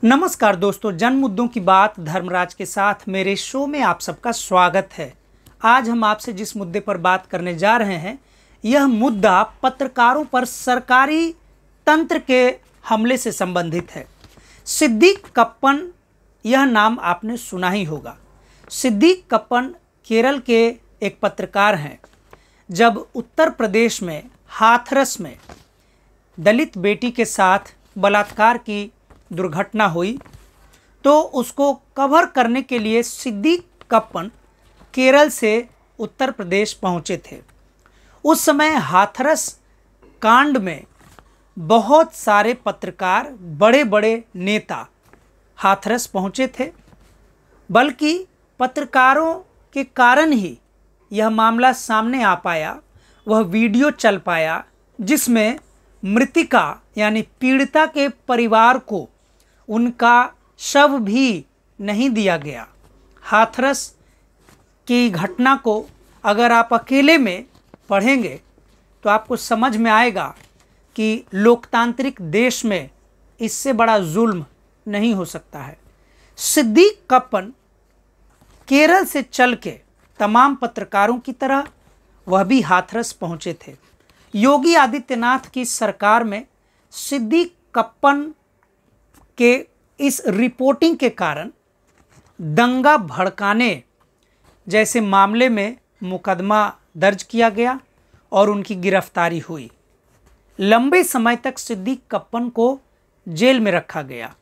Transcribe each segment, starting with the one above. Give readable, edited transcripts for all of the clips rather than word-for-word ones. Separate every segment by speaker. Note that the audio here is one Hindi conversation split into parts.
Speaker 1: नमस्कार दोस्तों, जन मुद्दों की बात धर्मराज के साथ मेरे शो में आप सबका स्वागत है। आज हम आपसे जिस मुद्दे पर बात करने जा रहे हैं, यह मुद्दा पत्रकारों पर सरकारी तंत्र के हमले से संबंधित है। सिद्दीक कप्पन, यह नाम आपने सुना ही होगा। सिद्दीक कप्पन केरल के एक पत्रकार हैं। जब उत्तर प्रदेश में हाथरस में दलित बेटी के साथ बलात्कार की दुर्घटना हुई तो उसको कवर करने के लिए सिद्दीक कप्पन केरल से उत्तर प्रदेश पहुंचे थे। उस समय हाथरस कांड में बहुत सारे पत्रकार, बड़े बड़े नेता हाथरस पहुंचे थे। बल्कि पत्रकारों के कारण ही यह मामला सामने आ पाया, वह वीडियो चल पाया जिसमें मृतिका यानी पीड़िता के परिवार को उनका शव भी नहीं दिया गया। हाथरस की घटना को अगर आप अकेले में पढ़ेंगे तो आपको समझ में आएगा कि लोकतांत्रिक देश में इससे बड़ा जुल्म नहीं हो सकता है। सिद्दीक कप्पन केरल से चल के तमाम पत्रकारों की तरह वह भी हाथरस पहुंचे थे। योगी आदित्यनाथ की सरकार में सिद्दीक कप्पन के इस रिपोर्टिंग के कारण दंगा भड़काने जैसे मामले में मुकदमा दर्ज किया गया और उनकी गिरफ्तारी हुई। लंबे समय तक सिद्दीक कप्पन को जेल में रखा गया।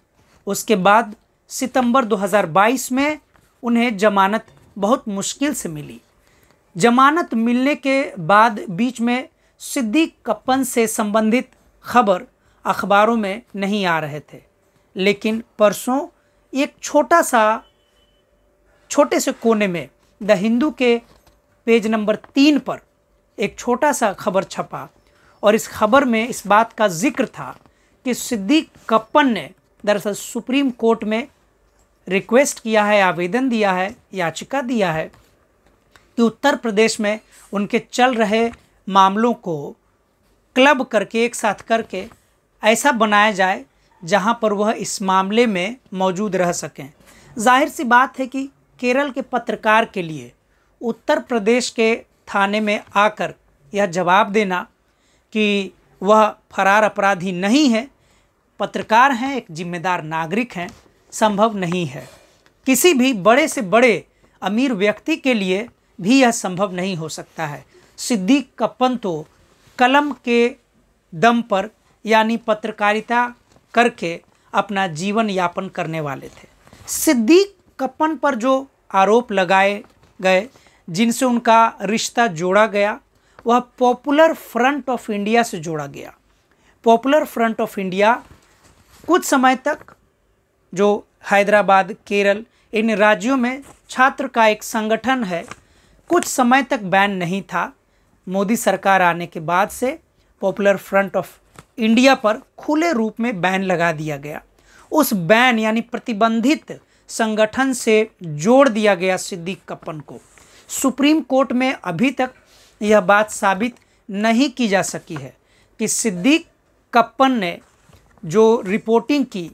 Speaker 1: उसके बाद सितंबर 2022 में उन्हें जमानत बहुत मुश्किल से मिली। जमानत मिलने के बाद बीच में सिद्दीक कप्पन से संबंधित खबर अखबारों में नहीं आ रहे थे, लेकिन परसों एक छोटे से कोने में द हिंदू के पेज नंबर 3 पर एक छोटा सा खबर छपा और इस खबर में इस बात का जिक्र था कि सिद्दीक कप्पन ने दरअसल सुप्रीम कोर्ट में रिक्वेस्ट किया है, आवेदन दिया है, याचिका दिया है कि उत्तर प्रदेश में उनके चल रहे मामलों को क्लब करके, एक साथ करके ऐसा बनाया जाए जहां पर वह इस मामले में मौजूद रह सकें। जाहिर सी बात है कि केरल के पत्रकार के लिए उत्तर प्रदेश के थाने में आकर यह जवाब देना कि वह फरार अपराधी नहीं है, पत्रकार हैं, एक जिम्मेदार नागरिक हैं, संभव नहीं है। किसी भी बड़े से बड़े अमीर व्यक्ति के लिए भी यह संभव नहीं हो सकता है। सिद्दीक कप्पन तो कलम के दम पर यानी पत्रकारिता करके अपना जीवन यापन करने वाले थे। सिद्दीक कप्पन पर जो आरोप लगाए गए, जिनसे उनका रिश्ता जोड़ा गया, वह पॉपुलर फ्रंट ऑफ इंडिया से जोड़ा गया। पॉपुलर फ्रंट ऑफ इंडिया कुछ समय तक, जो हैदराबाद, केरल, इन राज्यों में छात्र का एक संगठन है, कुछ समय तक बैन नहीं था। मोदी सरकार आने के बाद से पॉपुलर फ्रंट ऑफ इंडिया पर खुले रूप में बैन लगा दिया गया। उस बैन यानी प्रतिबंधित संगठन से जोड़ दिया गया सिद्दीक कप्पन को। सुप्रीम कोर्ट में अभी तक यह बात साबित नहीं की जा सकी है कि सिद्दीक कप्पन ने जो रिपोर्टिंग की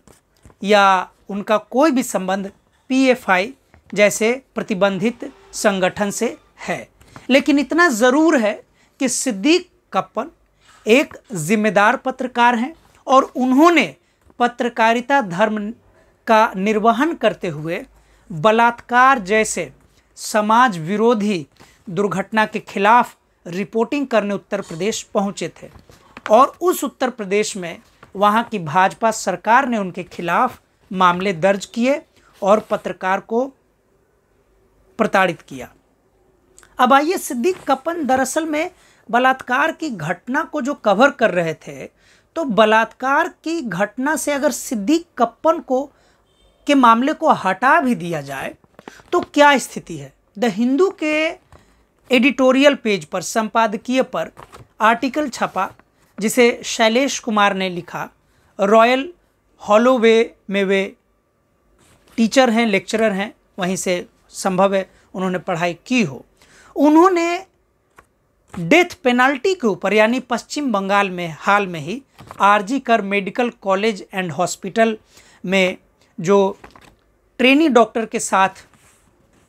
Speaker 1: या उनका कोई भी संबंध पीएफआई जैसे प्रतिबंधित संगठन से है। लेकिन इतना ज़रूर है कि सिद्दीक कप्पन एक जिम्मेदार पत्रकार हैं और उन्होंने पत्रकारिता धर्म का निर्वहन करते हुए बलात्कार जैसे समाज विरोधी दुर्घटना के खिलाफ रिपोर्टिंग करने उत्तर प्रदेश पहुंचे थे और उस उत्तर प्रदेश में वहां की भाजपा सरकार ने उनके खिलाफ मामले दर्ज किए और पत्रकार को प्रताड़ित किया। अब आइए, सिद्दीक कप्पन दरअसल में बलात्कार की घटना को जो कवर कर रहे थे, तो बलात्कार की घटना से अगर सिद्दीक कप्पन को के मामले को हटा भी दिया जाए तो क्या स्थिति है। द हिंदू के एडिटोरियल पेज पर, संपादकीय पर आर्टिकल छपा जिसे शैलेश कुमार ने लिखा। रॉयल हॉलोवे में वे टीचर हैं, लेक्चरर हैं, वहीं से संभव है उन्होंने पढ़ाई की हो। उन्होंने डेथ पेनल्टी के ऊपर यानी पश्चिम बंगाल में हाल में ही आरजी कर मेडिकल कॉलेज एंड हॉस्पिटल में जो ट्रेनी डॉक्टर के साथ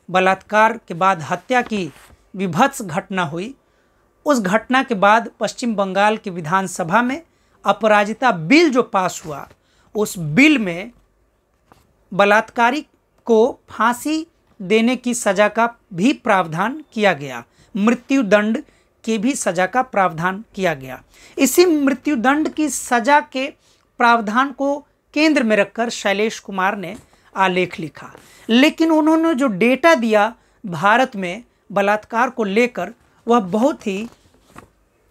Speaker 1: बलात्कार के बाद हत्या की विभत्स घटना हुई, उस घटना के बाद पश्चिम बंगाल की विधानसभा में अपराजिता बिल जो पास हुआ, उस बिल में बलात्कारी को फांसी देने की सज़ा का भी प्रावधान किया गया, मृत्युदंड की भी सज़ा का प्रावधान किया गया। इसी मृत्युदंड की सज़ा के प्रावधान को केंद्र में रखकर शैलेश कुमार ने आलेख लिखा, लेकिन उन्होंने जो डेटा दिया भारत में बलात्कार को लेकर, वह बहुत ही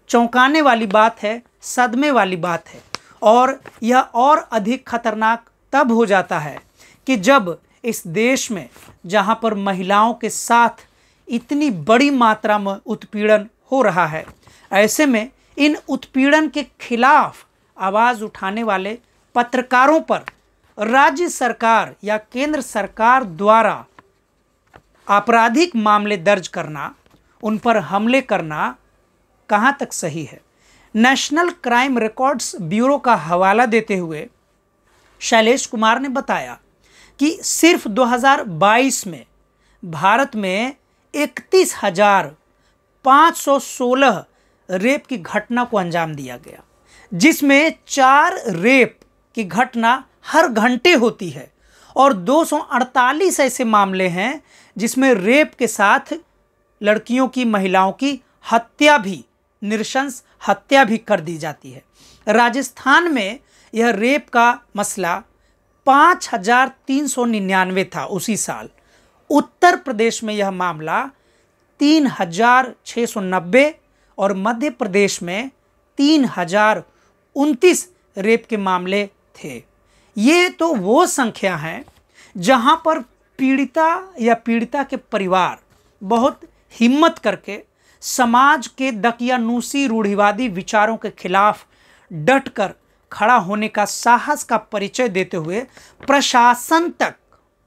Speaker 1: चौंकाने वाली बात है, सदमे वाली बात है। और यह और अधिक खतरनाक तब हो जाता है कि जब इस देश में, जहां पर महिलाओं के साथ इतनी बड़ी मात्रा में उत्पीड़न हो रहा है, ऐसे में इन उत्पीड़न के खिलाफ आवाज़ उठाने वाले पत्रकारों पर राज्य सरकार या केंद्र सरकार द्वारा आपराधिक मामले दर्ज करना, उन पर हमले करना कहाँ तक सही है। नेशनल क्राइम रिकॉर्ड्स ब्यूरो का हवाला देते हुए शैलेश कुमार ने बताया कि सिर्फ 2022 में भारत में 31,516 रेप की घटना को अंजाम दिया गया, जिसमें 4 रेप की घटना हर घंटे होती है और 248 ऐसे मामले हैं जिसमें रेप के साथ लड़कियों की, महिलाओं की हत्या भी, नृशंस हत्या भी कर दी जाती है। राजस्थान में यह रेप का मसला 5,399 था उसी साल। उत्तर प्रदेश में यह मामला 3,690 और मध्य प्रदेश में 3,029 रेप के मामले थे। ये तो वो संख्या है जहां पर पीड़िता या पीड़िता के परिवार बहुत हिम्मत करके समाज के दकियानूसी रूढ़िवादी विचारों के खिलाफ डटकर खड़ा होने का साहस का परिचय देते हुए प्रशासन तक,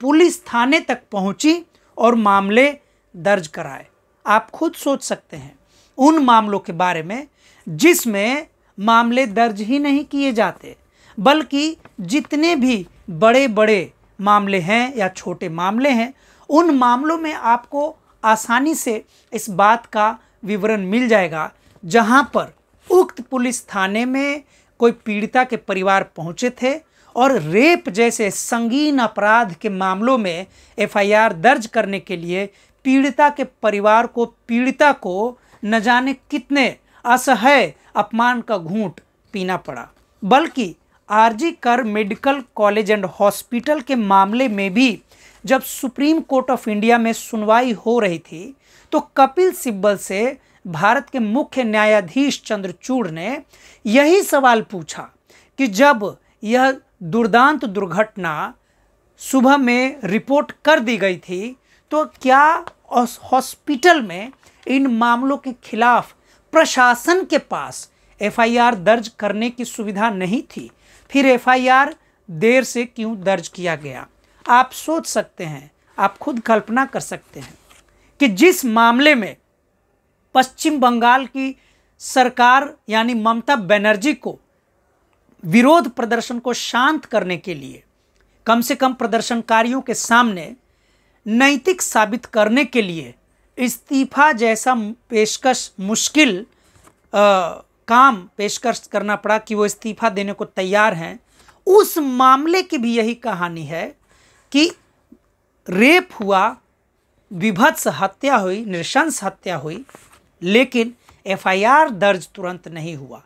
Speaker 1: पुलिस थाने तक पहुंची और मामले दर्ज कराए। आप खुद सोच सकते हैं उन मामलों के बारे में जिसमें मामले दर्ज ही नहीं किए जाते, बल्कि जितने भी बड़े बड़े मामले हैं या छोटे मामले हैं, उन मामलों में आपको आसानी से इस बात का विवरण मिल जाएगा जहां पर उक्त पुलिस थाने में कोई पीड़िता के परिवार पहुंचे थे और रेप जैसे संगीन अपराध के मामलों में एफआईआर दर्ज करने के लिए पीड़िता के परिवार को, पीड़िता को न जाने कितने असह्य अपमान का घूंट पीना पड़ा। बल्कि आरजी कर मेडिकल कॉलेज एंड हॉस्पिटल के मामले में भी जब सुप्रीम कोर्ट ऑफ इंडिया में सुनवाई हो रही थी, तो कपिल सिब्बल से भारत के मुख्य न्यायाधीश चंद्रचूड़ ने यही सवाल पूछा कि जब यह दुर्दांत दुर्घटना सुबह में रिपोर्ट कर दी गई थी, तो क्या हॉस्पिटल में इन मामलों के खिलाफ प्रशासन के पास एफआईआर दर्ज करने की सुविधा नहीं थी? फिर एफआईआर देर से क्यों दर्ज किया गया? आप सोच सकते हैं, आप खुद कल्पना कर सकते हैं कि जिस मामले में पश्चिम बंगाल की सरकार यानी ममता बनर्जी को विरोध प्रदर्शन को शांत करने के लिए, कम से कम प्रदर्शनकारियों के सामने नैतिक साबित करने के लिए इस्तीफा जैसा पेशकश मुश्किल काम पेशकश करना पड़ा कि वो इस्तीफा देने को तैयार हैं, उस मामले की भी यही कहानी है कि रेप हुआ, विभत्स हत्या हुई, नृशंस हत्या हुई, लेकिन एफआईआर दर्ज तुरंत नहीं हुआ।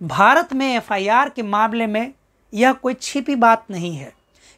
Speaker 1: भारत में एफआईआर के मामले में यह कोई छिपी बात नहीं है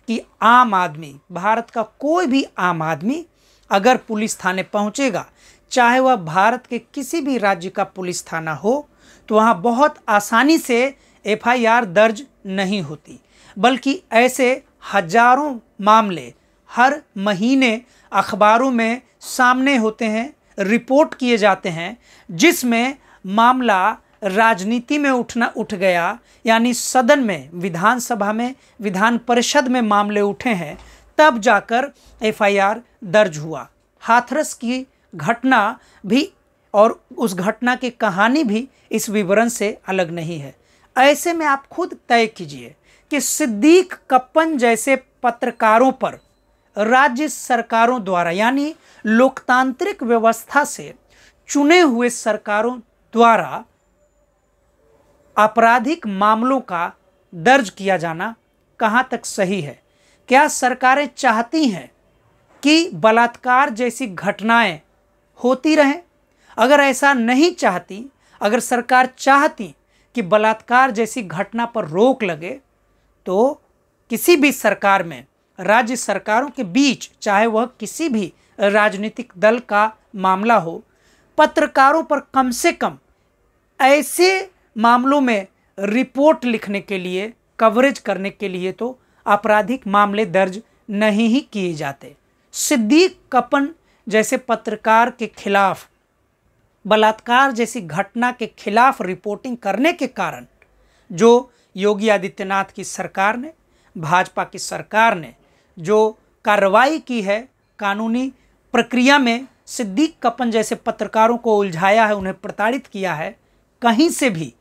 Speaker 1: कि आम आदमी, भारत का कोई भी आम आदमी अगर पुलिस थाने पहुंचेगा, चाहे वह भारत के किसी भी राज्य का पुलिस थाना हो, तो वहाँ बहुत आसानी से एफआईआर दर्ज नहीं होती। बल्कि ऐसे हजारों मामले हर महीने अखबारों में सामने होते हैं, रिपोर्ट किए जाते हैं, जिसमें मामला राजनीति में उठ गया, यानी सदन में, विधानसभा में, विधान परिषद में मामले उठे हैं, तब जाकर एफआईआर दर्ज हुआ। हाथरस की घटना भी और उस घटना की कहानी भी इस विवरण से अलग नहीं है। ऐसे में आप खुद तय कीजिए कि सिद्दीक कप्पन जैसे पत्रकारों पर राज्य सरकारों द्वारा, यानी लोकतांत्रिक व्यवस्था से चुने हुए सरकारों द्वारा आपराधिक मामलों का दर्ज किया जाना कहाँ तक सही है? क्या सरकारें चाहती हैं कि बलात्कार जैसी घटनाएं होती रहें? अगर ऐसा नहीं चाहती, अगर सरकार चाहती कि बलात्कार जैसी घटना पर रोक लगे, तो किसी भी सरकार में, राज्य सरकारों के बीच, चाहे वह किसी भी राजनीतिक दल का मामला हो, पत्रकारों पर कम से कम ऐसे मामलों में रिपोर्ट लिखने के लिए, कवरेज करने के लिए तो आपराधिक मामले दर्ज नहीं ही किए जाते। सिद्दीक कप्पन जैसे पत्रकार के खिलाफ, बलात्कार जैसी घटना के खिलाफ रिपोर्टिंग करने के कारण जो योगी आदित्यनाथ की सरकार ने, भाजपा की सरकार ने जो कार्रवाई की है, कानूनी प्रक्रिया में सिद्दीक कप्पन जैसे पत्रकारों को उलझाया है, उन्हें प्रताड़ित किया है, कहीं से भी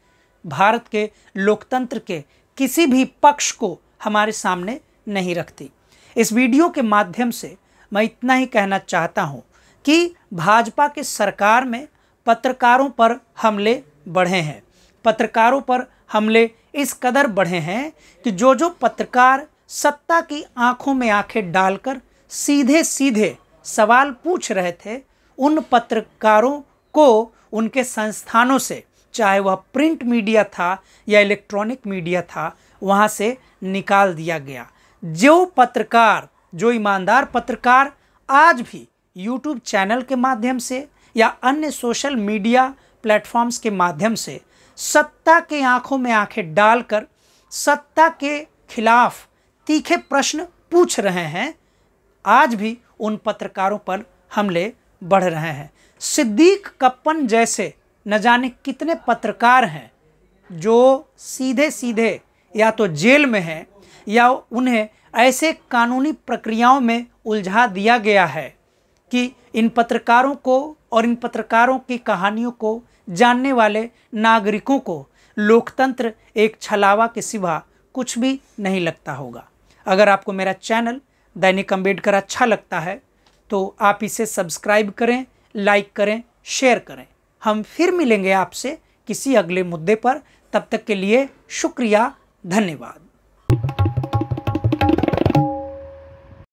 Speaker 1: भारत के लोकतंत्र के किसी भी पक्ष को हमारे सामने नहीं रखती। इस वीडियो के माध्यम से मैं इतना ही कहना चाहता हूं कि भाजपा की सरकार में पत्रकारों पर हमले बढ़े हैं। पत्रकारों पर हमले इस कदर बढ़े हैं कि जो पत्रकार सत्ता की आंखों में आंखें डालकर सीधे सीधे सवाल पूछ रहे थे, उन पत्रकारों को उनके संस्थानों से, चाहे वह प्रिंट मीडिया था या इलेक्ट्रॉनिक मीडिया था, वहाँ से निकाल दिया गया। जो पत्रकार, जो ईमानदार पत्रकार आज भी यूट्यूब चैनल के माध्यम से या अन्य सोशल मीडिया प्लेटफॉर्म्स के माध्यम से सत्ता के आंखों में आंखें डालकर सत्ता के खिलाफ तीखे प्रश्न पूछ रहे हैं, आज भी उन पत्रकारों पर हमले बढ़ रहे हैं। सिद्दीक कप्पन जैसे न जाने कितने पत्रकार हैं जो सीधे सीधे या तो जेल में हैं या उन्हें ऐसे कानूनी प्रक्रियाओं में उलझा दिया गया है कि इन पत्रकारों को और इन पत्रकारों की कहानियों को जानने वाले नागरिकों को लोकतंत्र एक छलावा के सिवा कुछ भी नहीं लगता होगा। अगर आपको मेरा चैनल दैनिक अंबेडकर अच्छा लगता है तो आप इसे सब्सक्राइब करें, लाइक करें, शेयर करें। हम फिर मिलेंगे आपसे किसी अगले मुद्दे पर। तब तक के लिए शुक्रिया, धन्यवाद।